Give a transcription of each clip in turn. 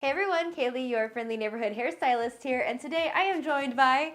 Hey everyone, Kaylee, your friendly neighborhood hairstylist here, and today I am joined by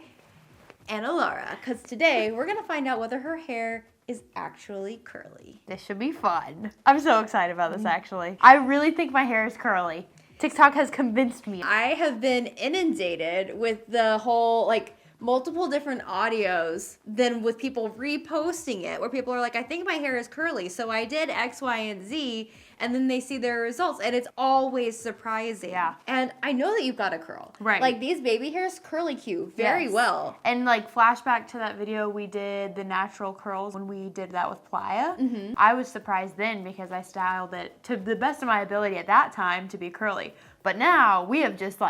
Anna Laura, because today we're going to find out whether her hair is actually curly. This should be fun. I'm so excited about this, actually. I really think my hair is curly. TikTok has convinced me. I have been inundated with the whole, multiple different audios than with people reposting it, where people are like, I think my hair is curly, so I did X, Y, and Z, and then they see their results, and it's always surprising. Yeah. And I know that you've got a curl. Right. Like, these baby hairs curly cue very well. And flashback to that video we did, the natural curls, when we did that with Playa. I was surprised then because I styled it to the best of my ability at that time to be curly. But now we have just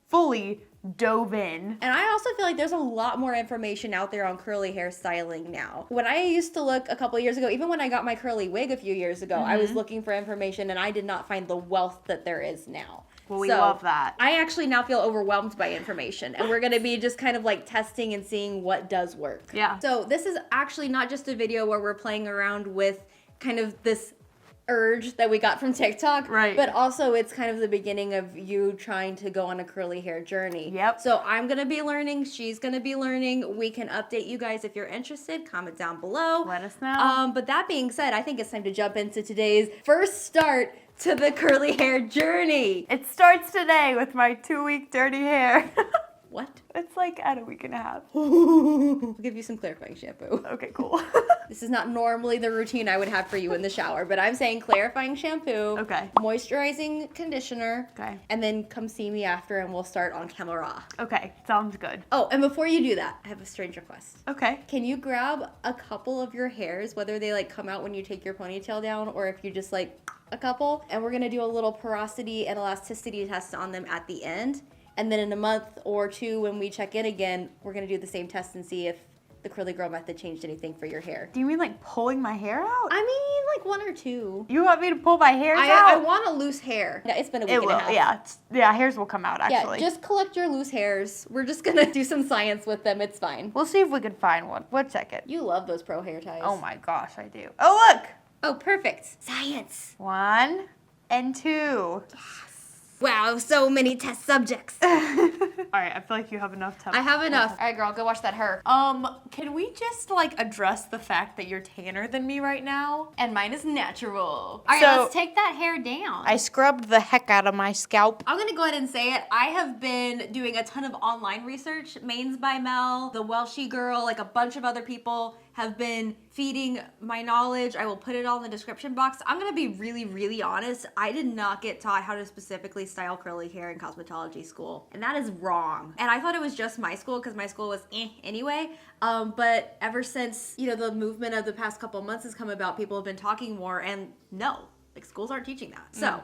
fully dove in. And I also feel like there's a lot more information out there on curly hairstyling now. When I used to look a couple years ago, even when I got my curly wig a few years ago, I was looking for information and I did not find the wealth that there is now. Well, we love that. I actually now feel overwhelmed by information, and we're going to be just kind of testing and seeing what does work. Yeah. So this is actually not just a video where we're playing around with kind of this urge that we got from TikTok, right? But also it's kind of the beginning of you trying to go on a curly hair journey. Yep. So I'm gonna be learning, she's gonna be learning. We can update you guys if you're interested. Comment down below. Let us know. But that being said, I think it's time to jump into today's first start to the curly hair journey. It starts today with my 2-week dirty hair. What? It's at a week and a half. We'll give you some clarifying shampoo. Okay, cool. This is not normally the routine I would have for you in the shower, but I'm saying clarifying shampoo, Okay. moisturizing conditioner, Okay. and then come see me after and we'll start on camera. Okay, sounds good. Oh, and before you do that, I have a strange request. Okay. Can you grab a couple of your hairs, whether they come out when you take your ponytail down or if you just a couple, and we're gonna do a little porosity and elasticity test on them at the end. And then in a month or two, when we check in again, we're going to do the same test and see if the curly girl method changed anything for your hair. Do you mean pulling my hair out? I mean, 1 or 2. You want me to pull my hairs out? I want a loose hair. Yeah, it's been a week and a half. Yeah, hairs will come out, actually. Yeah, just collect your loose hairs. We're just going to do some science with them. It's fine. We'll see if we can find one. We'll check it. You love those pro hair ties. Oh my gosh, I do. Oh, look! Oh, perfect. Science. 1 and 2. Wow, so many test subjects. All right, I feel like you have enough time. I have enough. All right, girl, go watch that hair. Can we just address the fact that you're tanner than me right now? And mine is natural. All right, So- let's take that hair down. I scrubbed the heck out of my scalp. I'm gonna go ahead and say it. I have been doing a ton of online research. Mains by Mel, the Welshie girl, a bunch of other people have been feeding my knowledge. I will put it all in the description box. I'm gonna be really, really honest. I did not get taught how to specifically style curly hair in cosmetology school, and that is wrong. And I thought it was just my school because my school was anyway. But ever since, the movement of the past couple months has come about, people have been talking more, and no, schools aren't teaching that. So,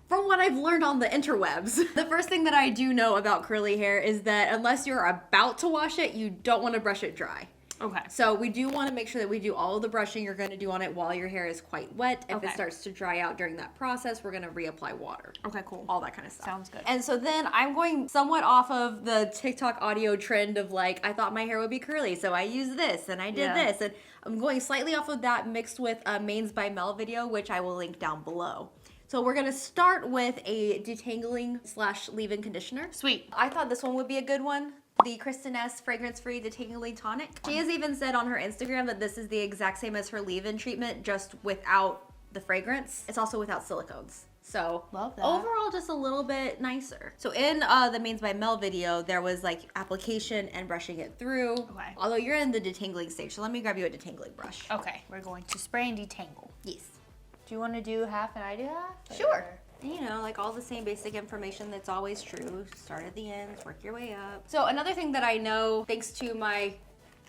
from what I've learned on the interwebs, the first thing that I do know about curly hair is that unless you're about to wash it, you don't want to brush it dry. Okay. So we do want to make sure that we do all of the brushing you're going to do on it while your hair is quite wet. If it starts to dry out during that process, we're going to reapply water. Okay, cool. All that kind of stuff. Sounds good. And so then I'm going somewhat off of the TikTok audio trend of I thought my hair would be curly, so I used this and I did this. And I'm going slightly off of that mixed with a Mains by Mel video, which I will link down below. So we're gonna start with a detangling / leave-in conditioner. Sweet. I thought this one would be a good one. The Kristen S fragrance-free Detangling Tonic. She has even said on her Instagram that this is the exact same as her leave-in treatment, just without the fragrance. It's also without silicones. So love that. Overall, just a little bit nicer. So in the Mains by Mel video, there was application and brushing it through. Okay. Although you're in the detangling stage, so let me grab you a detangling brush. Okay, we're going to spray and detangle. Yes. Do you want to do half and I do half? Sure. All the same basic information that's always true. Start at the ends, work your way up. So another thing that I know, thanks to my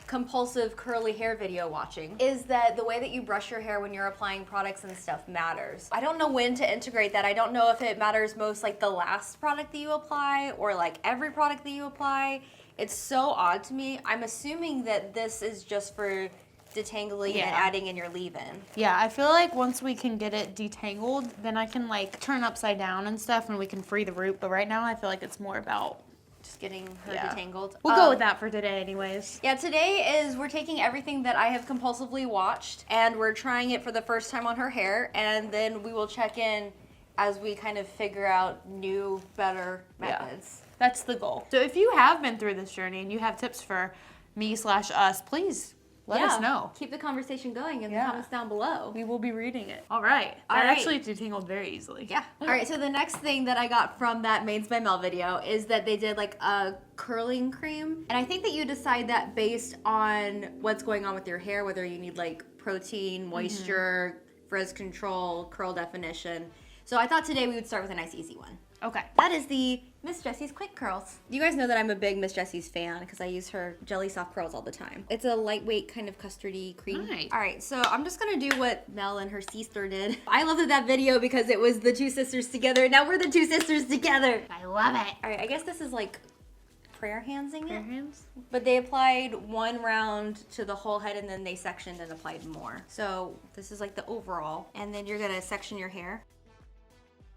compulsive curly hair video watching, is that the way that you brush your hair when you're applying products and stuff matters. I don't know when to integrate that. I don't know if it matters most the last product that you apply or every product that you apply. It's so odd to me. I'm assuming that this is just for detangling and adding in your leave-in. Yeah, I feel like once we can get it detangled, then I can turn upside down and stuff and we can free the root. But right now I feel like it's more about just getting her detangled. We'll go with that for today anyways. Yeah, today we're taking everything that I have compulsively watched and we're trying it for the first time on her hair, and then we will check in as we kind of figure out new, better methods. That's the goal. So if you have been through this journey and you have tips for me/us, please let us know. Keep the conversation going in the comments down below. We will be reading it. All right. That actually detangled very easily. Yeah. All right, so the next thing that I got from that Mains by Mel video is that they did like a curling cream. And I think that you decide that based on what's going on with your hair, whether you need like protein, moisture, frizz control, curl definition. So I thought today we would start with a nice easy one. Okay. That is the Miss Jessie's Quick Curls. You guys know that I'm a big Miss Jessie's fan because I use her Jelly Soft Curls all the time. It's a lightweight kind of custardy cream. Nice. All right, so I'm just gonna do what Mel and her sister did. I loved that video because it was the two sisters together. Now we're the two sisters together. I love it. All right, I guess this is like prayer handsing it. Prayer hands? But they applied one round to the whole head and then they sectioned and applied more. So this is like the overall. And then you're gonna section your hair.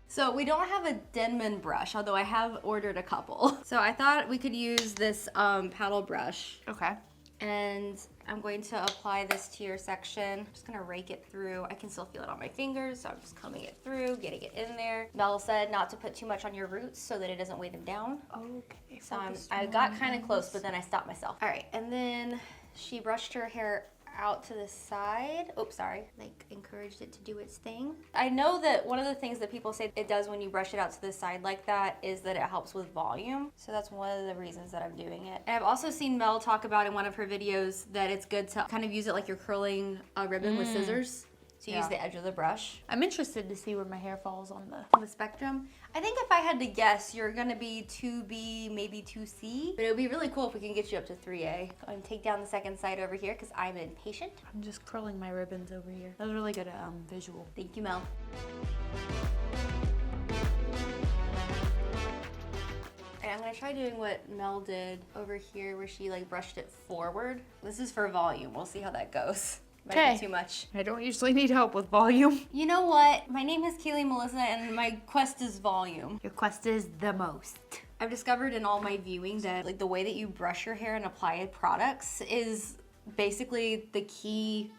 So we don't have a Denman brush, although I have ordered a couple. So I thought we could use this paddle brush. Okay. And I'm going to apply this to your section. I'm just gonna rake it through. I can still feel it on my fingers, so I'm just combing it through, getting it in there. Mel said not to put too much on your roots so that it doesn't weigh them down. Okay. So I got kind of close, but then I stopped myself. All right, and then she brushed her hair out to the side. Oops, sorry. Like encouraged it to do its thing. I know that one of the things that people say it does when you brush it out to the side like that is that it helps with volume. So that's one of the reasons that I'm doing it. And I've also seen Mel talk about in one of her videos that it's good to kind of use it like you're curling a ribbon with scissors. So use the edge of the brush. I'm interested to see where my hair falls on the spectrum. I think if I had to guess, you're gonna be 2B, maybe 2C. But it would be really cool if we can get you up to 3A. Go and take down the second side over here because I'm impatient. I'm just curling my ribbons over here. That was really good visual. Thank you, Mel. I'm gonna try doing what Mel did over here where she like brushed it forward. This is for volume. We'll see how that goes. Might be too much. I don't usually need help with volume. You know what? My name is Kayley Melissa and my quest is volume. Your quest is the most. I've discovered in all my viewing that like the way that you brush your hair and apply products is basically the key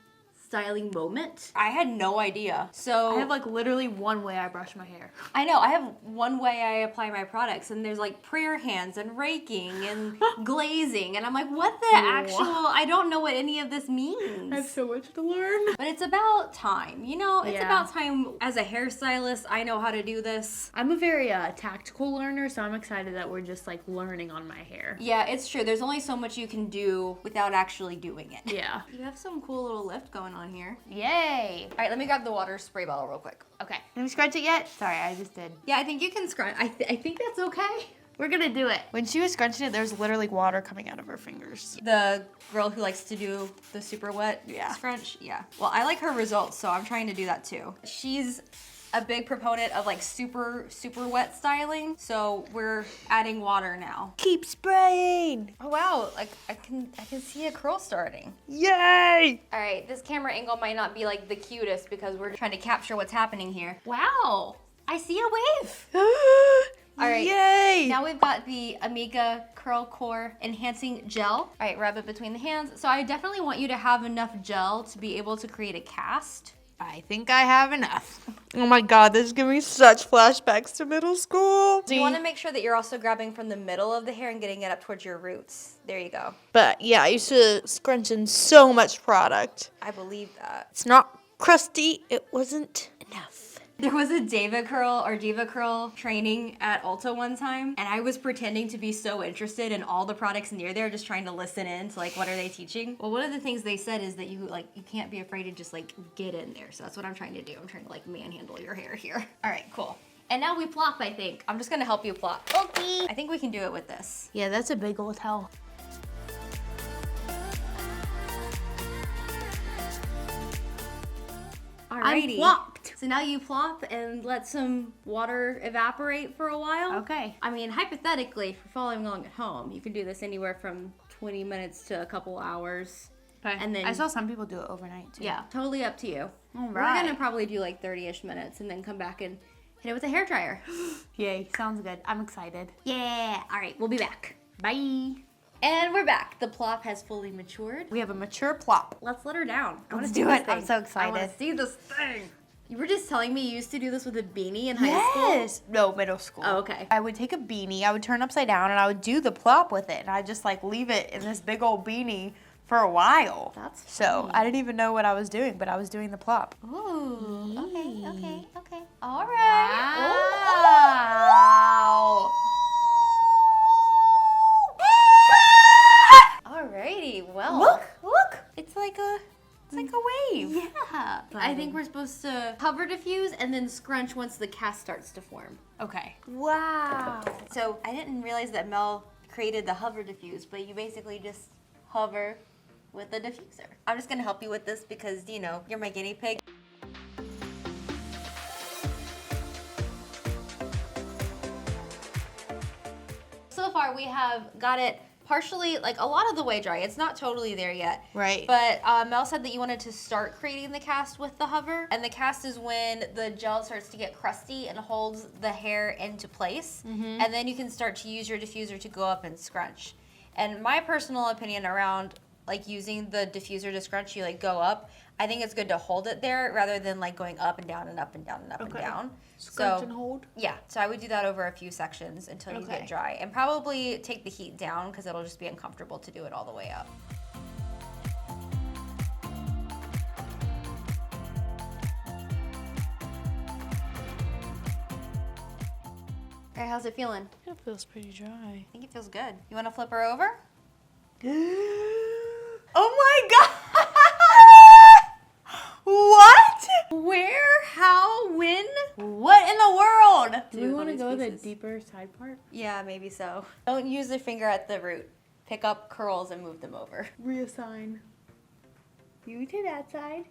styling moment. I had no idea. So I have like literally one way I brush my hair. I know, I have one way I apply my products and there's like prayer hands and raking and glazing and I'm like, what the actual, I don't know what any of this means. I have so much to learn. But it's about time, you know, it's about time. As a hairstylist, I know how to do this. I'm a very tactical learner, so I'm excited that we're just like learning on my hair. Yeah, it's true. There's only so much you can do without actually doing it. Yeah. You have some cool little lift going on here. Yay. All right, let me grab the water spray bottle real quick. Okay. Have you scrunched it yet? Sorry, I just did. Yeah, I think you can scrunch. I think that's okay. We're gonna do it. When she was scrunching it, there's literally water coming out of her fingers. The girl who likes to do the super wet scrunch? Yeah. Well, I like her results, so I'm trying to do that too. She's a big proponent of like super wet styling, so we're adding water now. Keep spraying. Oh wow, like I can see a curl starting. Yay! All right, this camera angle might not be like the cutest because we're trying to capture what's happening here. Wow, I see a wave. All right, yay! Now we've got the Amiga Curl Core Enhancing Gel. All right, rub it between the hands. So I definitely want you to have enough gel to be able to create a cast. I think I have enough. Oh my god, this is giving me such flashbacks to middle school. You want to make sure that you're also grabbing from the middle of the hair and getting it up towards your roots. There you go. But yeah, I used to scrunch in so much product. I believe that. It's not crusty, it wasn't enough. There was a Diva Curl training at Ulta one time, and I was pretending to be so interested in all the products near there, just trying to listen in to like what are they teaching. Well, one of the things they said is that you can't be afraid to just like get in there. So that's what I'm trying to do. I'm trying to like manhandle your hair here. All right, cool. And now we plop, I think. I'm just gonna help you plop. Okay. I think we can do it with this. Yeah, that's a big old help. Alrighty. I'm plopped. So now you plop and let some water evaporate for a while. Okay. I mean, hypothetically, if you're following along at home, you can do this anywhere from 20 minutes to a couple hours. Okay. And then I saw some people do it overnight too. Yeah, totally up to you. All We're right. gonna probably do like 30-ish minutes and then come back and hit it with a hairdryer. Yay, sounds good. I'm excited. Yeah. All right, we'll be back. Bye. And we're back. The plop has fully matured. We have a mature plop. Let's let her down. Let's do it. I'm so excited. I want to see this thing. You were just telling me you used to do this with a beanie in high school? Yes. No, middle school. Oh, okay. I would take a beanie, I would turn upside down, and I would do the plop with it. And I'd just like leave it in this big old beanie for a while. That's funny. So I didn't even know what I was doing, but I was doing the plop. Ooh. Okay. All right. Wow. Alrighty, well. Look. It's like a wave. Yeah. I think we're supposed to hover diffuse and then scrunch once the cast starts to form. Okay. Wow. So I didn't realize that Mel created the hover diffuse, but you basically just hover with the diffuser. I'm just gonna help you with this because, you know, you're my guinea pig. So far we have got it partially, like a lot of the way dry. It's not totally there yet. Right. But Mel said that you wanted to start creating the cast with the hover. And the cast is when the gel starts to get crusty and holds the hair into place. Mm-hmm. And then you can start to use your diffuser to go up and scrunch. And my personal opinion around like using the diffuser to scrunch, you like go up. I think it's good to hold it there rather than like going up and down and up and down and up and down. Scrunch and hold? Yeah, so I would do that over a few sections until you get dry. And probably take the heat down because it'll just be uncomfortable to do it all the way up. All right, how's it feeling? It feels pretty dry. I think it feels good. You want to flip her over? Oh my god! What? Where? How? When? What in the world? Do we want to go with a pieces. deeper side part? Yeah, maybe so. Don't use the finger at the root. Pick up curls and move them over. Reassign. You to that side.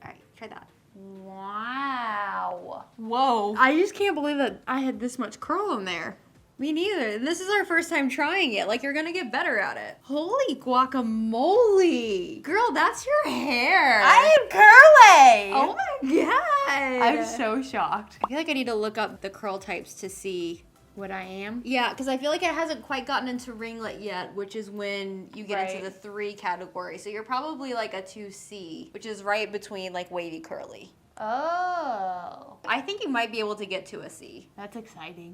All right, try that. Wow. Whoa. I just can't believe that I had this much curl in there. Me neither. And this is our first time trying it. Like, you're gonna get better at it. Holy guacamole. Girl, that's your hair. I am curly. Oh my god. I'm so shocked. I feel like I need to look up the curl types to see. What I am? Yeah, because I feel like it hasn't quite gotten into ringlet yet, which is when you get into the 3 category. So you're probably like a 2C, which is right between like wavy curly. Oh. I think you might be able to get to a C. That's exciting.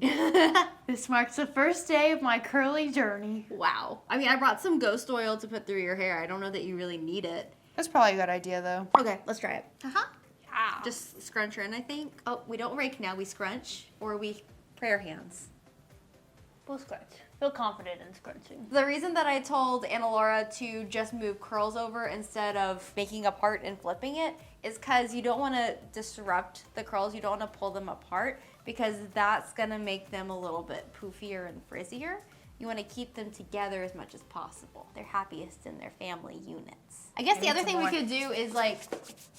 This marks the first day of my curly journey. Wow. I mean, I brought some ghost oil to put through your hair. I don't know that you really need it. That's probably a good idea though. Okay, let's try it. Uh-huh. Yeah. Just scrunch her in, I think. Oh, we don't rake now. We scrunch or we prayer hands. We'll scrunch. Feel confident in scrunching. The reason that I told Anna Laura to just move curls over instead of making a part and flipping it is because you don't want to disrupt the curls. You don't want to pull them apart because that's going to make them a little bit poofier and frizzier. You want to keep them together as much as possible. They're happiest in their family units. I guess the other thing we could do is like,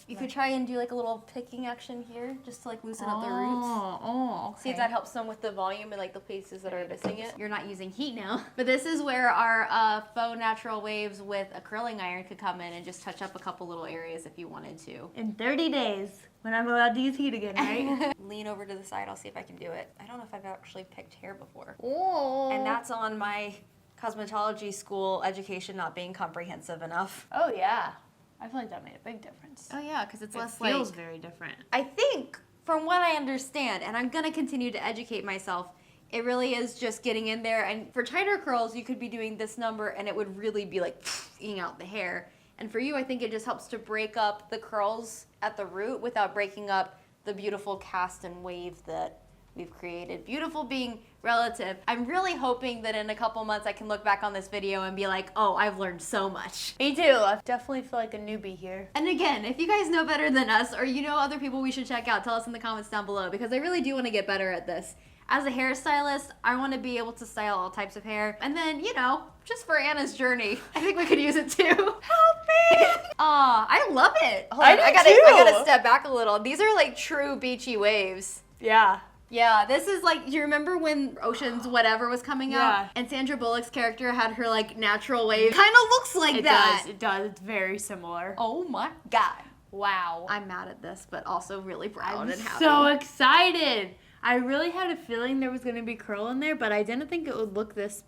you could try and do like a little picking action here just to like loosen up the roots. Okay. See if that helps them with the volume and like the places that are missing it. You're not using heat now. But this is where our faux natural waves with a curling iron could come in and just touch up a couple little areas if you wanted to. In 30 days, when I'm allowed to use heat again, right? Lean over to the side, I'll see if I can do it. I don't know if I've actually picked hair before. Oh. And that's on my cosmetology school education not being comprehensive enough. Oh yeah. I feel like that made a big difference. Oh yeah, because it's less feels like... very different. I think, from what I understand, and I'm gonna continue to educate myself, it really is just getting in there. And for tighter curls, you could be doing this number and it would really be like eating out the hair. And for you, I think it just helps to break up the curls at the root without breaking up the beautiful cast and wave that we've created. Beautiful being relative. I'm really hoping that in a couple months I can look back on this video and be like, oh, I've learned so much. Me too. I definitely feel like a newbie here. And again, if you guys know better than us or you know other people we should check out, tell us in the comments down below because I really do want to get better at this. As a hairstylist, I want to be able to style all types of hair. And then, you know, just for Anna's journey, I think we could use it too. Help me! Aw, I love it. Hold on, I gotta step back a little. These are like true beachy waves. Yeah. Yeah, this is like, do you remember when Ocean's Whatever was coming out? And Sandra Bullock's character had her like natural wave. Kind of looks like that. It does. It's very similar. Oh my God. Wow. I'm mad at this, but also really proud and happy. So excited. I really had a feeling there was going to be curl in there, but I didn't think it would look this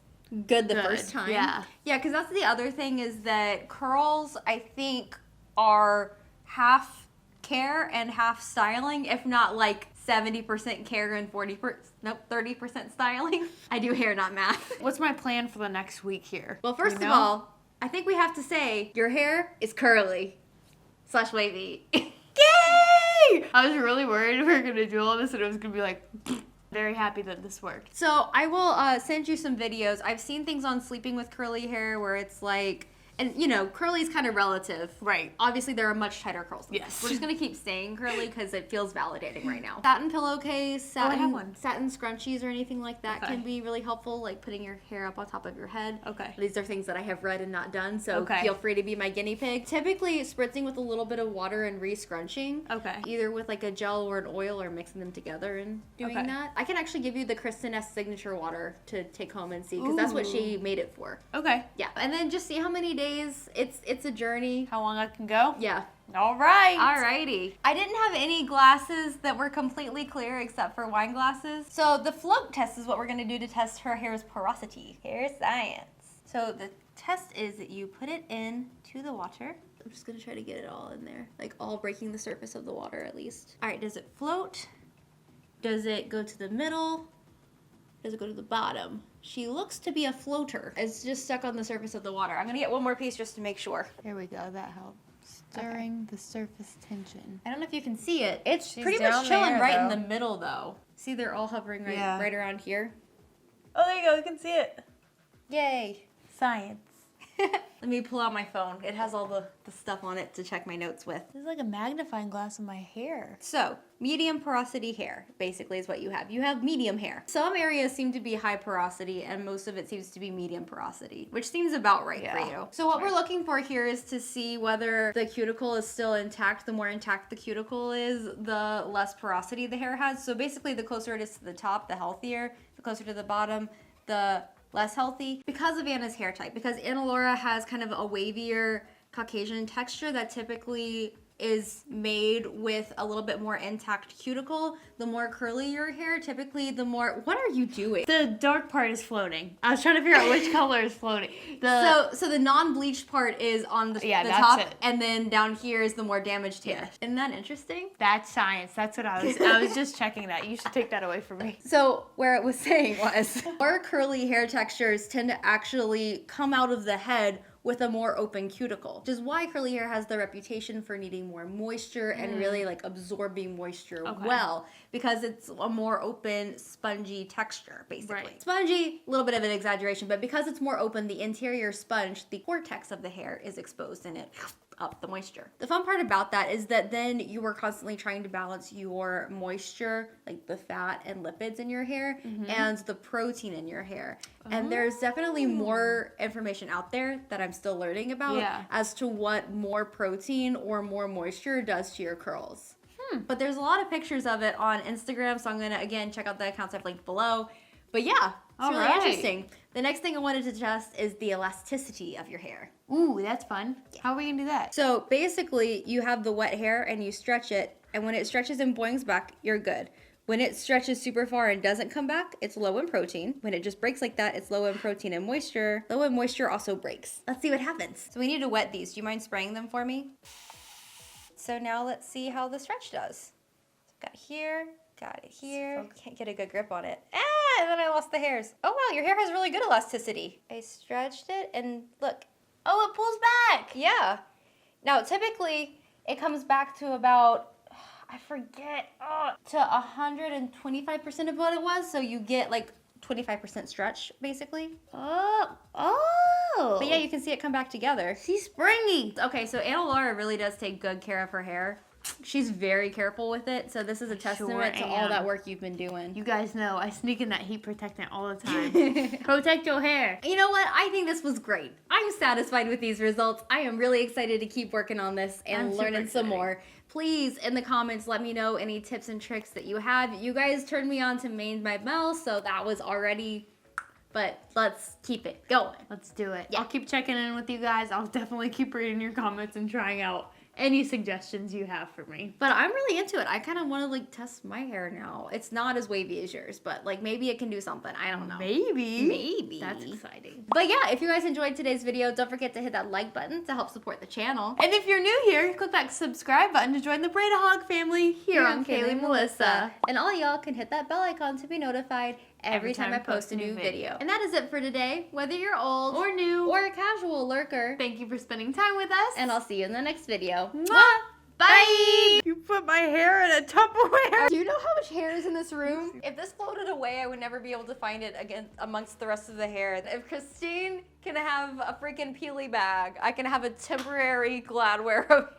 good the first time. Yeah. Yeah, because that's the other thing is that curls, I think, are half care and half styling, if not like 70% care and 30% styling. I do hair, not math. What's my plan for the next week here? Well, first of all, I think we have to say your hair is curly / wavy. Yay! I was really worried we were gonna do all this and it was gonna be like, very happy that this worked. So I will send you some videos. I've seen things on sleeping with curly hair where it's like, and you know, curly is kind of relative. Right. Obviously, there are much tighter curls. Yes. We're just gonna keep saying curly because it feels validating right now. Satin pillowcase, satin, I have one. satin scrunchies or anything like that can be really helpful, like putting your hair up on top of your head. Okay. These are things that I have read and not done, so Okay. feel free to be my guinea pig. Typically, spritzing with a little bit of water and re-scrunching. Okay. Either with like a gel or an oil or mixing them together and doing Okay. that. I can actually give you the Kristen S signature water to take home and see because that's what she made it for. Okay. Yeah, and then just see how many days. It's a journey. How long I can go? Yeah. All right. Alrighty. I didn't have any glasses that were completely clear except for wine glasses. So the float test is what we're gonna do to test her hair's porosity. Hair science. So the test is that you put it in to the water. I'm just gonna try to get it all in there, like all breaking the surface of the water at least. All right, does it float? Does it go to the middle? Does it go to the bottom? She looks to be a floater. It's just stuck on the surface of the water. I'm gonna get one more piece just to make sure. Here we go. That helps. Stirring the surface tension. I don't know if you can see it. It's She's pretty down much chilling there, right in though. the middle though. See, they're all hovering right around here. Oh, there you go. You can see it. Yay. Science. Let me pull out my phone. It has all the stuff on it to check my notes with. This is like a magnifying glass of my hair. So, medium porosity hair, basically, is what you have. You have medium hair. Some areas seem to be high porosity, and most of it seems to be medium porosity, which seems about right for you. So what we're looking for here is to see whether the cuticle is still intact. The more intact the cuticle is, the less porosity the hair has. So basically, the closer it is to the top, the healthier. The closer to the bottom, the less healthy. Because of Anna's hair type, because Anna Laura has kind of a wavier Caucasian texture that typically is made with a little bit more intact cuticle. The more curly your hair, typically the more... What are you doing? The dark part is floating. I was trying to figure out which color is floating. So the non-bleached part is on the that's top, it. and then down here is the more damaged hair. Yeah. Isn't that interesting? That's science. That's what I was just checking that. You should take that away from me. So where it was saying was, more curly hair textures tend to actually come out of the head with a more open cuticle, which is why curly hair has the reputation for needing more moisture and really like absorbing moisture well, because it's a more open, spongy texture, basically. Right. Spongy, a little bit of an exaggeration, but because it's more open, the interior sponge, the cortex of the hair is exposed and it up the moisture. The fun part about that is that then you are constantly trying to balance your moisture, like the fat and lipids in your hair, and the protein in your hair. And there's definitely more information out there that I'm still learning about as to what more protein or more moisture does to your curls. But there's a lot of pictures of it on Instagram, so I'm gonna again check out the accounts I've linked below. But yeah, it's really interesting. The next thing I wanted to test is the elasticity of your hair. Ooh, that's fun. How are we gonna do that? So basically, you have the wet hair and you stretch it, and when it stretches and boings back, you're good. When it stretches super far and doesn't come back, it's low in protein. When it just breaks like that, it's low in protein and moisture. Low in moisture also breaks. Let's see what happens. So we need to wet these. Do you mind spraying them for me? So now let's see how the stretch does. So got here, got it here. Can't get a good grip on it. And then I lost the hairs. Oh wow, your hair has really good elasticity. I stretched it and look. Oh, it pulls back. Yeah. Now typically it comes back to about, I forget, to 125% of what it was. So you get like 25% stretch basically. Oh. But yeah, you can see it come back together. She's springy. Okay, so Anna Laura really does take good care of her hair. She's very careful with it, so this is a testament to all that work you've been doing. You guys know I sneak in that heat protectant all the time. Protect your hair. You know what? I think this was great. I'm satisfied with these results. I am really excited to keep working on this and learning some more. Please, in the comments, let me know any tips and tricks that you have. You guys turned me on to Mained by Mel, so that was already... But let's keep it going. Let's do it. Yeah. I'll keep checking in with you guys. I'll definitely keep reading your comments and trying out any suggestions you have for me. But I'm really into it. I kind of want to like test my hair now. It's not as wavy as yours, but like maybe it can do something. I don't know. Maybe. That's exciting. But yeah, if you guys enjoyed today's video, don't forget to hit that like button to help support the channel. And if you're new here, click that subscribe button to join the Breda Hog family here on Kayley Melissa. And all y'all can hit that bell icon to be notified every time I post a new video. And that is it for today. Whether you're old Or new. or a casual lurker, Thank you for spending time with us. and I'll see you in the next video. Mwah! Bye! You put my hair in a Tupperware. Do you know how much hair is in this room? If this floated away, I would never be able to find it again amongst the rest of the hair. If Christine can have a freaking Peely bag, I can have a temporary Gladware of